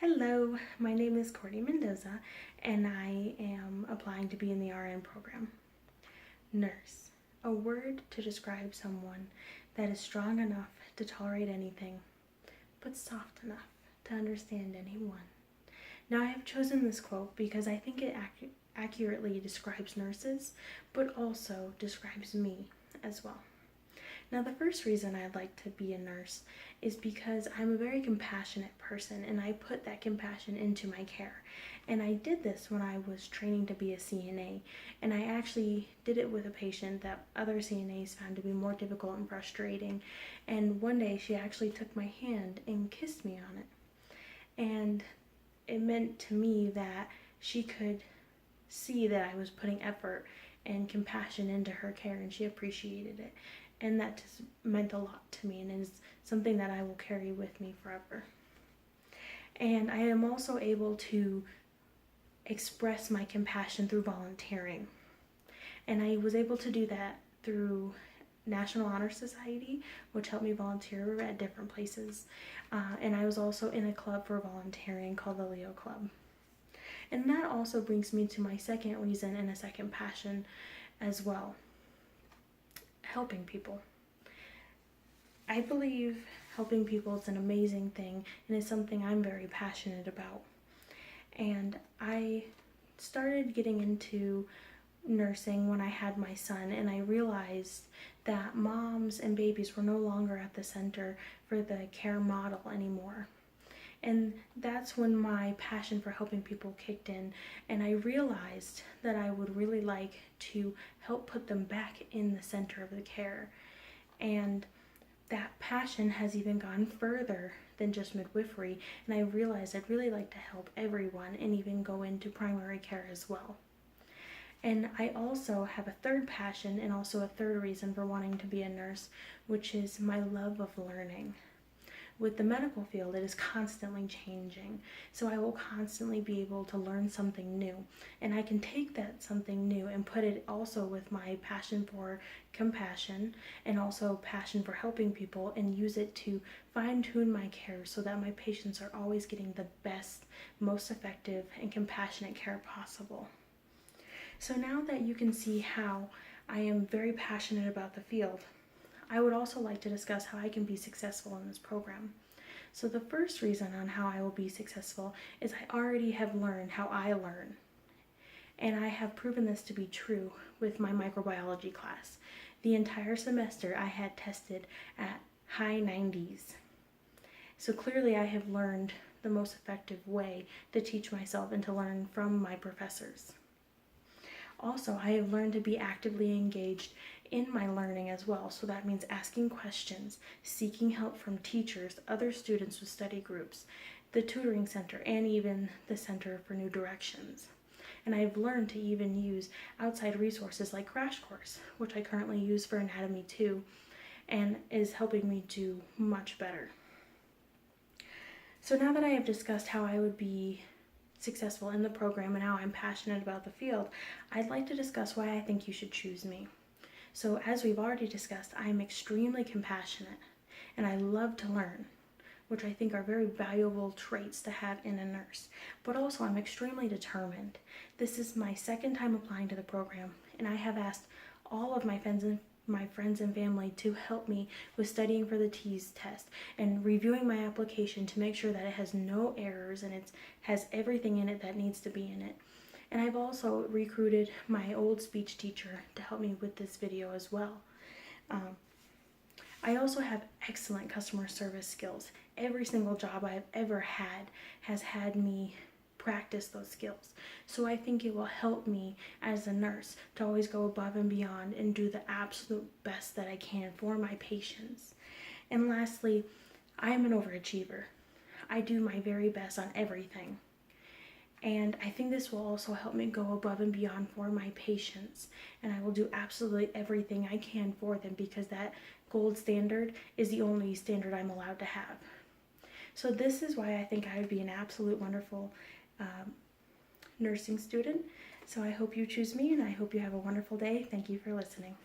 Hello, my name is Cortney Mendoza, and I am applying to be in the RN program. Nurse, a word to describe someone that is strong enough to tolerate anything, but soft enough to understand anyone. Now, I have chosen this quote because I think it accurately describes nurses, but also describes me as well. Now, the first reason I'd like to be a nurse is because I'm a very compassionate person, and I put that compassion into my care. And I did this when I was training to be a CNA, and I actually did it with a patient that other CNAs found to be more difficult and frustrating. And one day she actually took my hand and kissed me on it. And it meant to me that she could see that I was putting effort and compassion into her care, and she appreciated it. And that just meant a lot to me, and is something that I will carry with me forever. And I am also able to express my compassion through volunteering. And I was able to do that through National Honor Society, which helped me volunteer at different places. And I was also in a club for volunteering called the Leo Club. And that also brings me to my second reason and a second passion as well. Helping people. I believe helping people is an amazing thing, and it's something I'm very passionate about. And I started getting into nursing when I had my son, and I realized that moms and babies were no longer at the center for the care model anymore. And that's when my passion for helping people kicked in, and I realized that I would really like to help put them back in the center of the care. And that passion has even gone further than just midwifery, and I realized I'd really like to help everyone and even go into primary care as well. And I also have a third passion and also a third reason for wanting to be a nurse, which is my love of learning. With the medical field, it is constantly changing, so I will constantly be able to learn something new, and I can take that something new and put it also with my passion for compassion and also passion for helping people, and use it to fine-tune my care so that my patients are always getting the best, most effective, and compassionate care possible. So now that you can see how I am very passionate about the field, I would also like to discuss how I can be successful in this program. So the first reason on how I will be successful is I already have learned how I learn. And I have proven this to be true with my microbiology class. The entire semester I had tested at high 90s. So clearly I have learned the most effective way to teach myself and to learn from my professors. Also, I have learned to be actively engaged in my learning as well, so that means asking questions, seeking help from teachers, other students with study groups, the tutoring center, and even the Center for New Directions. And I've learned to even use outside resources like Crash Course, which I currently use for Anatomy 2, and is helping me do much better. So now that I have discussed how I would be successful in the program and how I'm passionate about the field, I'd like to discuss why I think you should choose me. So as we've already discussed, I am extremely compassionate and I love to learn, which I think are very valuable traits to have in a nurse. But also I'm extremely determined. This is my second time applying to the program, and I have asked all of my friends and family to help me with studying for the TEAS test and reviewing my application to make sure that it has no errors and it has everything in it that needs to be in it. And I've also recruited my old speech teacher to help me with this video as well. I also have excellent customer service skills. Every single job I've ever had has had me practice those skills. So I think it will help me as a nurse to always go above and beyond and do the absolute best that I can for my patients. And lastly, I am an overachiever. I do my very best on everything. And I think this will also help me go above and beyond for my patients. And I will do absolutely everything I can for them, because that gold standard is the only standard I'm allowed to have. So this is why I think I would be an absolute wonderful nursing student. So I hope you choose me, and I hope you have a wonderful day. Thank you for listening.